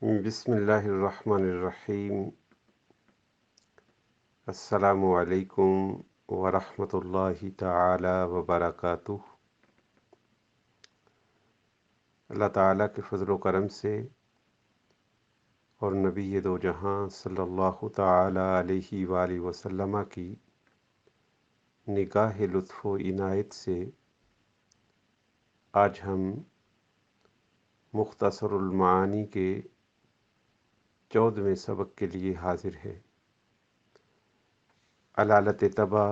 بسم اللہ الرحمن الرحیم۔ السلام علیکم ورحمۃ اللہ تعالی وبرکاتہ۔ اللہ تعالیٰ کے فضل و کرم سے اور نبی دو جہاں صلی اللہ تعالی علیہ وآلہ وسلم کی نگاہ لطف و عنایت سے آج ہم مختصر المعانی کے 14ویں سبق کے لیے حاضر ہیں۔ علالت طبع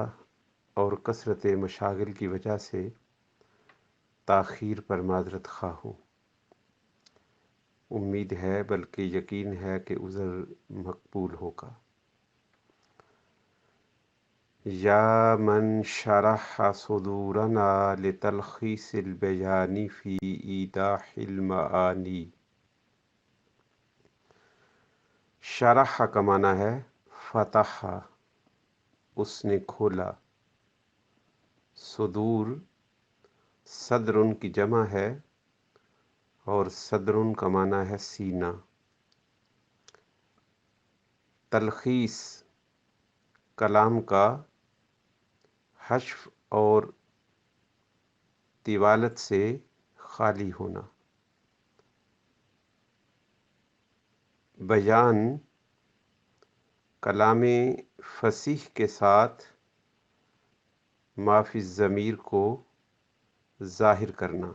اور کثرت مشاغل کی وجہ سے تاخیر پر معذرت خواہ ہوں۔ امید ہے بلکہ یقین ہے کہ عذر مقبول ہوگا۔ یا من شرح صدورنا لتلخیص البیان فی ایضاح المعانی۔ شرح کا معنی ہے فتح، اس نے کھولا۔ صدور صدر کی جمع ہے اور صدر کا معنی ہے سینہ۔ تلخیص کلام کا حشو اور طوالت سے خالی ہونا۔ بیان کلام فصیح کے ساتھ ما فی الضمیر کو ظاہر کرنا،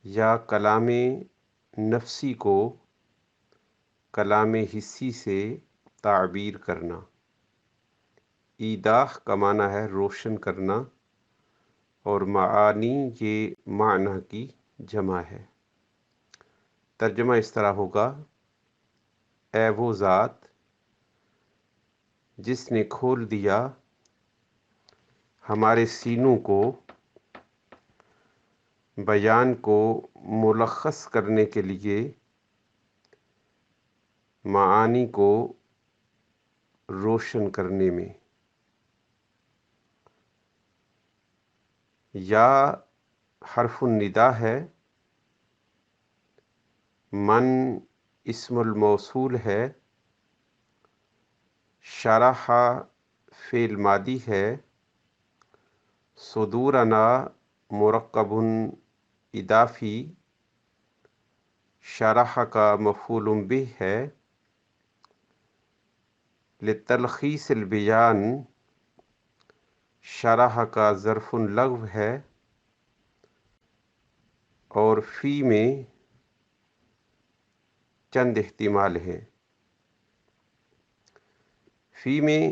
یا کلام نفسی کو کلام حسی سے تعبیر کرنا۔ ایضاح کا معنی ہے روشن کرنا، اور معانی یہ معنی کی جمع ہے۔ ترجمہ اس طرح ہوگا: اے وہ ذات جس نے کھول دیا ہمارے سینوں کو بیان کو ملخص کرنے کے لیے، معانی کو روشن کرنے میں۔ یا حرف النداء ہے، من اسم الموصول ہے، شرح فعل ماضی ہے، صدورنا مرکب اضافی، شرح کا مفعول بہ ہے، لتلخیص البیان شرح کا ظرف لغو ہے، اور فی میں چند احتمال ہیں۔ فی میں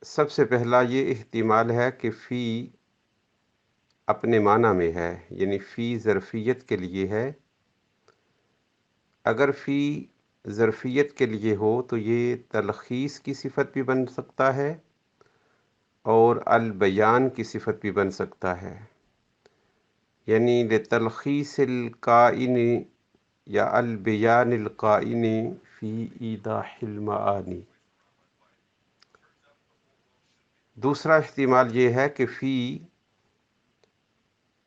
سب سے پہلا یہ احتمال ہے کہ فی اپنے معنی میں ہے، یعنی فی ظرفیت کے لیے ہے۔ اگر فی ظرفیت کے لیے ہو تو یہ تلخیص کی صفت بھی بن سکتا ہے اور البیان کی صفت بھی بن سکتا ہے، یعنی لتلخیص الکائن یا البیان القائن فی ایضاح المعانی۔ دوسرا احتمال یہ ہے کہ فی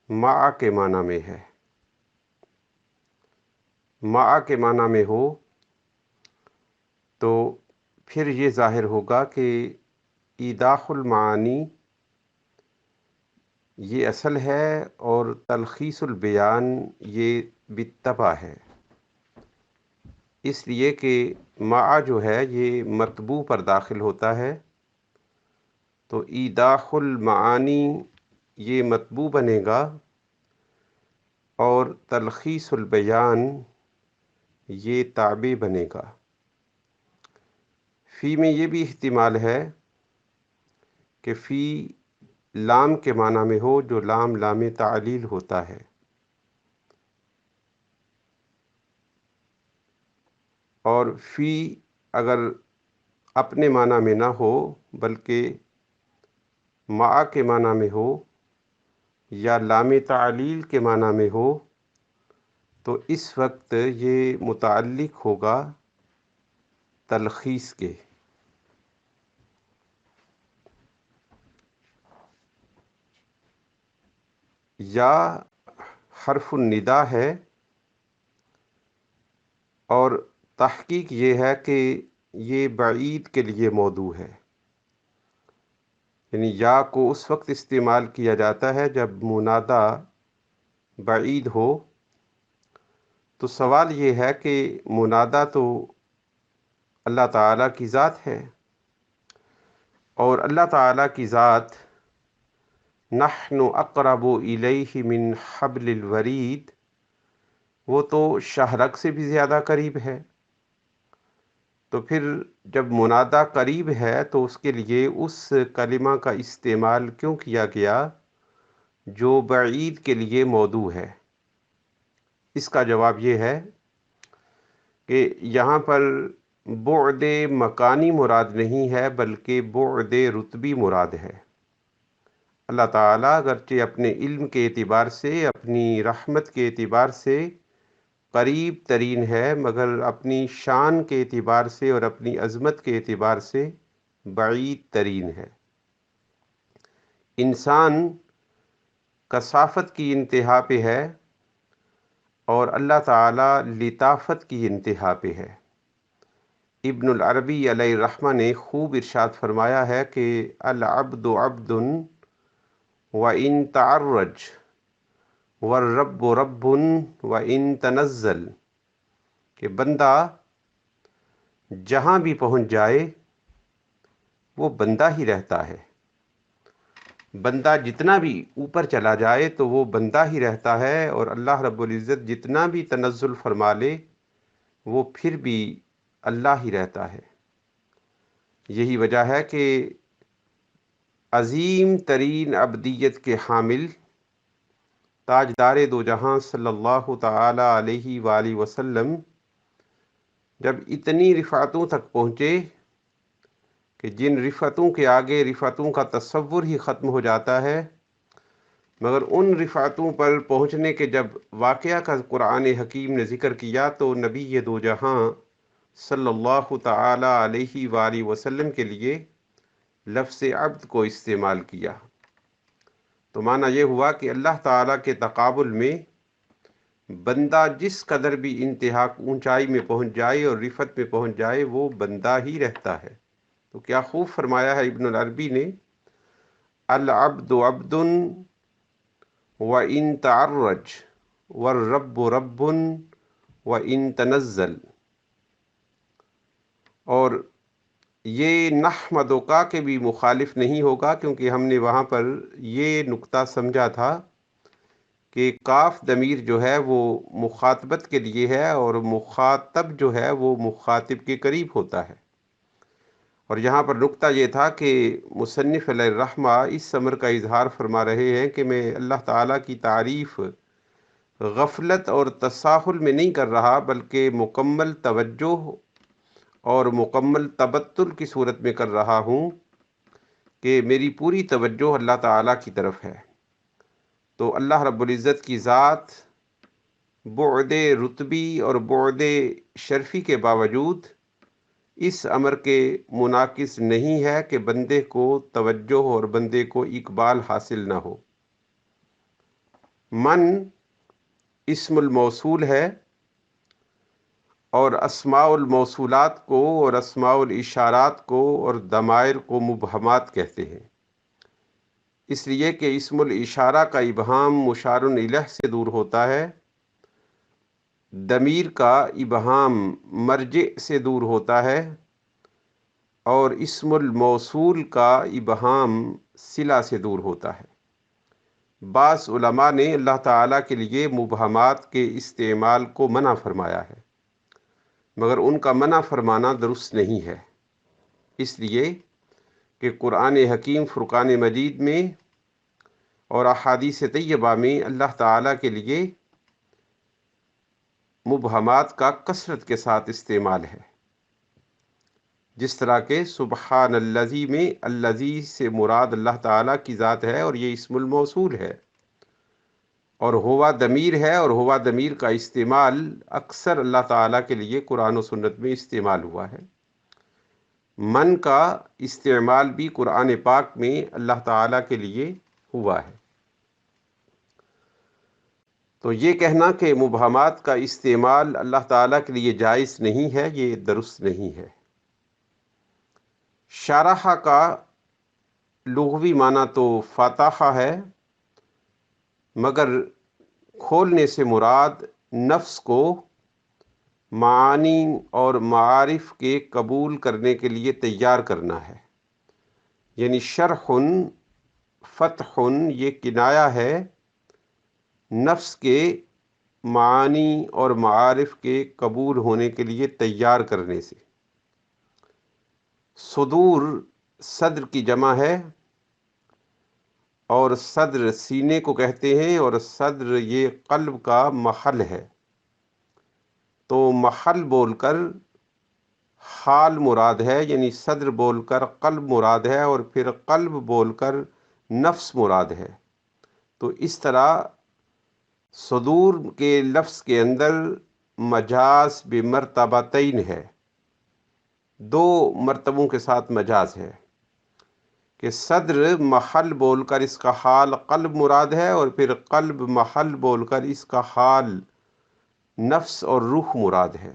مع کے معنی میں ہے۔ مع کے معنی میں ہو تو پھر یہ ظاہر ہوگا کہ ایضاح المعانی یہ اصل ہے اور تلخیص البیان یہ بالطبع ہے، اس لیے کہ مع جو ہے یہ مطبوع پر داخل ہوتا ہے، تو ایضاح المعانی یہ مطبوع بنے گا اور تلخیص البیان یہ تابع بنے گا۔ فی میں یہ بھی احتمال ہے کہ فی لام کے معنی میں ہو، جو لام لام تعلیل ہوتا ہے، اور فی اگر اپنے معنی میں نہ ہو بلکہ مع کے معنی میں ہو یا لام تعلیل کے معنی میں ہو تو اس وقت یہ متعلق ہوگا تلخیص کے۔ یا حرف النداء ہے، اور تحقیق یہ ہے کہ یہ بعید کے لیے موضوع ہے، یعنی یا کو اس وقت استعمال کیا جاتا ہے جب منادا بعید ہو۔ تو سوال یہ ہے کہ منادا تو اللہ تعالیٰ کی ذات ہے، اور اللہ تعالیٰ کی ذات نحن اقرب الیہ من حبل الورید، وہ تو شہرگ سے بھی زیادہ قریب ہے۔ تو پھر جب منادا قریب ہے تو اس کے لیے اس کلمہ کا استعمال کیوں کیا گیا جو بعید کے لیے موضوع ہے؟ اس کا جواب یہ ہے کہ یہاں پر بعد مکانی مراد نہیں ہے بلکہ بعد رتبی مراد ہے۔ اللہ تعالیٰ اگرچہ اپنے علم کے اعتبار سے، اپنی رحمت کے اعتبار سے قریب ترین ہے، مگر اپنی شان کے اعتبار سے اور اپنی عظمت کے اعتبار سے بعید ترین ہے۔ انسان کثافت کی انتہا پہ ہے اور اللہ تعالیٰ لطافت کی انتہا پہ ہے۔ ابن العربی علیہ الرحمہ نے خوب ارشاد فرمایا ہے کہ العبد عبد وَإِن تعرج والرب رب وَإِن تنزل، کہ بندہ جہاں بھی پہنچ جائے وہ بندہ ہی رہتا ہے، بندہ جتنا بھی اوپر چلا جائے تو وہ بندہ ہی رہتا ہے، اور اللہ رب العزت جتنا بھی تنزل فرما لے وہ پھر بھی اللہ ہی رہتا ہے۔ یہی وجہ ہے کہ عظیم ترین ابدیت کے حامل تاجدار دو جہاں صلی اللہ تعالی علیہ وآلہ وسلم جب اتنی رفعتوں تک پہنچے کہ جن رفعتوں کے آگے رفعتوں کا تصور ہی ختم ہو جاتا ہے، مگر ان رفعتوں پر پہنچنے کے جب واقعہ کا قرآن حکیم نے ذکر کیا تو نبی دو جہاں صلی اللہ تعالی علیہ وآلہ وسلم کے لیے لفظ عبد کو استعمال کیا۔ تو معنی یہ ہوا کہ اللہ تعالیٰ کے تقابل میں بندہ جس قدر بھی انتہا اونچائی میں پہنچ جائے اور رفعت میں پہنچ جائے وہ بندہ ہی رہتا ہے۔ تو کیا خوب فرمایا ہے ابن العربی نے، العبد عبد وَإِن تعرج والرب رب وَإِن تنزل۔ اور یہ نحمدک کے بھی مخالف نہیں ہوگا، کیونکہ ہم نے وہاں پر یہ نقطہ سمجھا تھا کہ کاف ضمیر جو ہے وہ مخاطبت کے لیے ہے اور مخاطب جو ہے وہ مخاطب کے قریب ہوتا ہے۔ اور یہاں پر نقطہ یہ تھا کہ مصنف علیہ الرحمہ اس امر کا اظہار فرما رہے ہیں کہ میں اللہ تعالیٰ کی تعریف غفلت اور تساہل میں نہیں کر رہا، بلکہ مکمل توجہ اور مکمل تبتل کی صورت میں کر رہا ہوں کہ میری پوری توجہ اللہ تعالیٰ کی طرف ہے۔ تو اللہ رب العزت کی ذات بعد رتبی اور بعد شرفی کے باوجود اس امر کے مناقض نہیں ہے کہ بندے کو توجہ اور بندے کو اقبال حاصل نہ ہو۔ من اسم الموصول ہے، اور اسماء الموصولات کو اور اسماء الاشارات کو اور ضمائر کو مبہمات کہتے ہیں، اس لیے کہ اسم الاشارہ کا ابہام مشار الیہ سے دور ہوتا ہے، ضمیر کا ابہام مرجع سے دور ہوتا ہے، اور اسم الموصول کا ابہام صلہ سے دور ہوتا ہے۔ بعض علماء نے اللہ تعالیٰ کے لیے مبہمات کے استعمال کو منع فرمایا ہے، مگر ان کا منع فرمانا درست نہیں ہے، اس لیے کہ قرآن حکیم فرقان مجید میں اور احادیث طیبہ میں اللہ تعالیٰ کے لیے مبہمات کا کثرت کے ساتھ استعمال ہے۔ جس طرح کہ سبحان الذی میں الذی سے مراد اللہ تعالیٰ کی ذات ہے اور یہ اسم الموصول ہے، اور ہوا ضمیر ہے، اور ہوا ضمیر کا استعمال اکثر اللہ تعالیٰ کے لیے قرآن و سنت میں استعمال ہوا ہے۔ من کا استعمال بھی قرآن پاک میں اللہ تعالیٰ کے لیے ہوا ہے۔ تو یہ کہنا کہ مبہمات کا استعمال اللہ تعالیٰ کے لیے جائز نہیں ہے، یہ درست نہیں ہے۔ شارح کا لغوی معنی تو فاتحہ ہے، مگر کھولنے سے مراد نفس کو معانی اور معارف کے قبول کرنے کے لیے تیار کرنا ہے، یعنی شرح فتح یہ کنایہ ہے نفس کے معانی اور معارف کے قبول ہونے کے لیے تیار کرنے سے۔ صدور صدر کی جمع ہے، اور صدر سینے کو کہتے ہیں، اور صدر یہ قلب کا محل ہے۔ تو محل بول کر حال مراد ہے، یعنی صدر بول کر قلب مراد ہے، اور پھر قلب بول کر نفس مراد ہے۔ تو اس طرح صدور کے لفظ کے اندر مجاز بمرتبتین ہے، دو مرتبوں کے ساتھ مجاز ہے کہ صدر محل بول کر اس کا حال قلب مراد ہے، اور پھر قلب محل بول کر اس کا حال نفس اور روح مراد ہے۔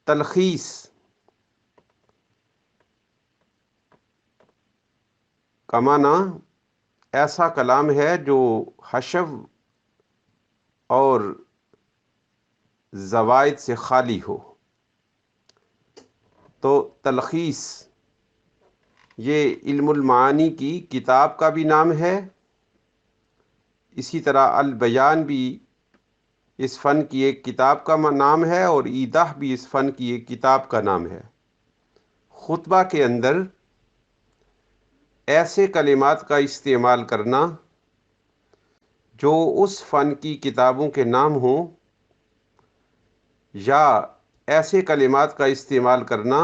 تلخیص کا معنی ایسا کلام ہے جو حشو اور زوائد سے خالی ہو۔ تو تلخیص یہ علم المعانی کی کتاب کا بھی نام ہے، اسی طرح البیان بھی اس فن کی ایک کتاب کا نام ہے، اور ایضاح بھی اس فن کی ایک کتاب کا نام ہے۔ خطبہ کے اندر ایسے کلمات کا استعمال کرنا جو اس فن کی کتابوں کے نام ہوں، یا ایسے کلمات کا استعمال کرنا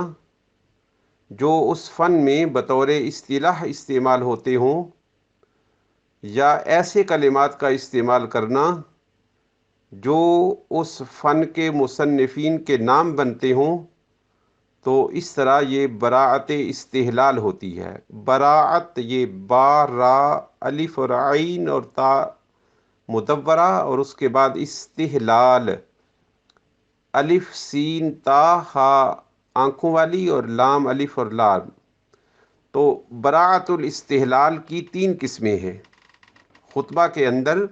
جو اس فن میں بطور اصطلاح استعمال ہوتے ہوں، یا ایسے کلمات کا استعمال کرنا جو اس فن کے مصنفین کے نام بنتے ہوں، تو اس طرح یہ براعت استحلال ہوتی ہے۔ براعت یہ با را الف اور عین اور تا مدورہ، اور اس کے بعد استحلال الف سین تا ہا آنکھوں والی اور لام الف اور لام۔ تو براعت الاستحلال کی 3 قسمیں ہیں۔ خطبہ کے اندر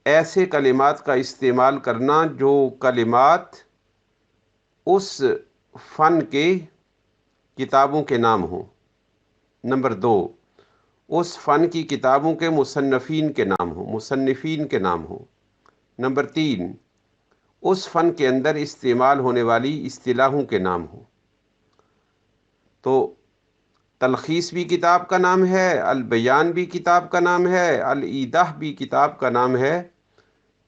ایسے کلمات کا استعمال کرنا جو کلمات اس فن کے کتابوں کے نام ہوں۔ نمبر 2، اس فن کی کتابوں کے مصنفین کے نام ہوں، مصنفین کے نام ہوں۔ نمبر 3، اس فن کے اندر استعمال ہونے والی اصطلاحوں کے نام ہوں۔ تو تلخیص بھی کتاب کا نام ہے، البیان بھی کتاب کا نام ہے، الایضاح بھی کتاب کا نام ہے۔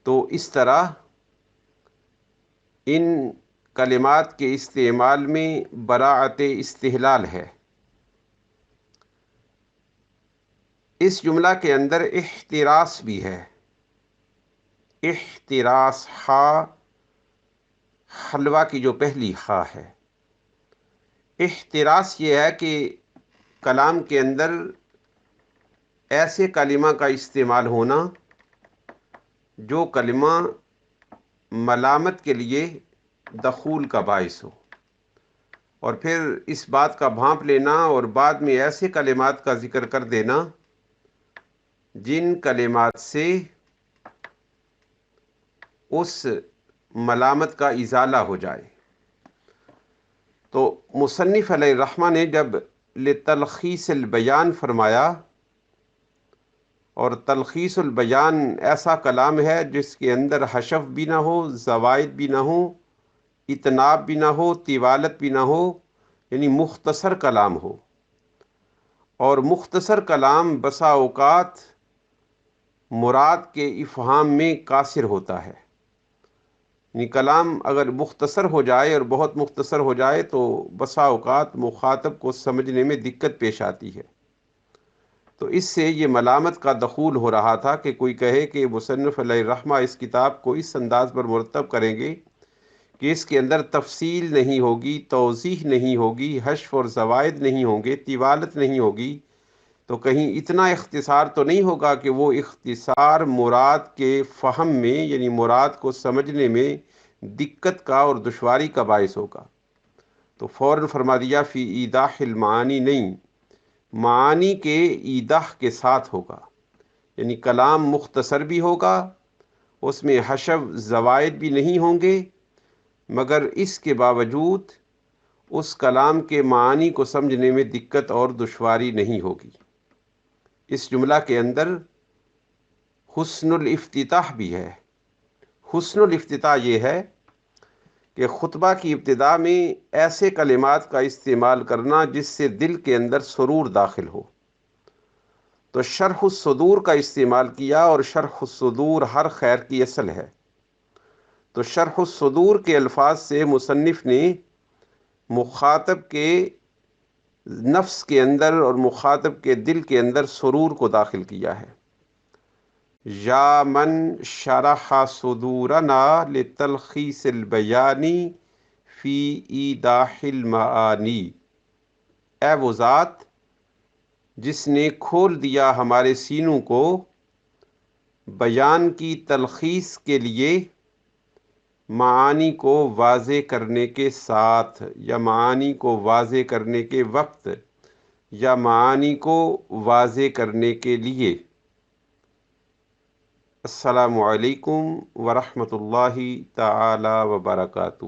تو اس طرح ان کلمات کے استعمال میں براعت استحلال ہے۔ اس جملہ کے اندر احتراس بھی ہے۔ احتراس حلوہ کی جو پہلی خا ہے۔ احتراس یہ ہے کہ کلام کے اندر ایسے کلمہ کا استعمال ہونا جو کلمہ ملامت کے لیے دخول کا باعث ہو، اور پھر اس بات کا بھانپ لینا اور بعد میں ایسے کلمات کا ذکر کر دینا جن کلمات سے اس ملامت کا ازالہ ہو جائے۔ تو مصنف علیہ الرحمہ نے جب لتلخیص البیان فرمایا، اور تلخیص البیان ایسا کلام ہے جس کے اندر حشف بھی نہ ہو، زوائد بھی نہ ہو، اتناب بھی نہ ہو، طوالت بھی نہ ہو، یعنی مختصر کلام ہو۔ اور مختصر کلام بسا اوقات مراد کے افہام میں قاصر ہوتا ہے، یعنی کلام اگر مختصر ہو جائے اور بہت مختصر ہو جائے تو بسا اوقات مخاطب کو سمجھنے میں دقت پیش آتی ہے۔ تو اس سے یہ ملامت کا دخول ہو رہا تھا کہ کوئی کہے کہ مصنف علیہ الرحمہ اس کتاب کو اس انداز پر مرتب کریں گے کہ اس کے اندر تفصیل نہیں ہوگی، توضیح نہیں ہوگی، حشف اور زوائد نہیں ہوں گے، طوالت نہیں ہوگی، تو کہیں اتنا اختصار تو نہیں ہوگا کہ وہ اختصار مراد کے فہم میں یعنی مراد کو سمجھنے میں دقت کا اور دشواری کا باعث ہوگا؟ تو فوراً فرما دیا فی ایضاح المعانی نہیں، معانی کے ایضاح کے ساتھ ہوگا، یعنی کلام مختصر بھی ہوگا، اس میں حشو زوائد بھی نہیں ہوں گے، مگر اس کے باوجود اس کلام کے معانی کو سمجھنے میں دقت اور دشواری نہیں ہوگی۔ اس جملہ کے اندر حسن الافتتاح بھی ہے۔ حسن الافتتاح یہ ہے کہ خطبہ کی ابتدا میں ایسے کلمات کا استعمال کرنا جس سے دل کے اندر سرور داخل ہو۔ تو شرح الصدور کا استعمال کیا، اور شرح الصدور ہر خیر کی اصل ہے۔ تو شرح الصدور کے الفاظ سے مصنف نے مخاطب کے نفس کے اندر اور مخاطب کے دل کے اندر سرور کو داخل کیا ہے۔ یا من شرح صدورنا لتلخیص البیانی فی ایضاح المعانی، اے وہ ذات جس نے کھول دیا ہمارے سینوں کو بیان کی تلخیص کے لیے، معانی کو واضح کرنے کے ساتھ، یا معانی کو واضح کرنے کے وقت، یا معانی کو واضح کرنے کے لیے۔ السلام علیکم ورحمۃ اللہ تعالی وبرکاتہ۔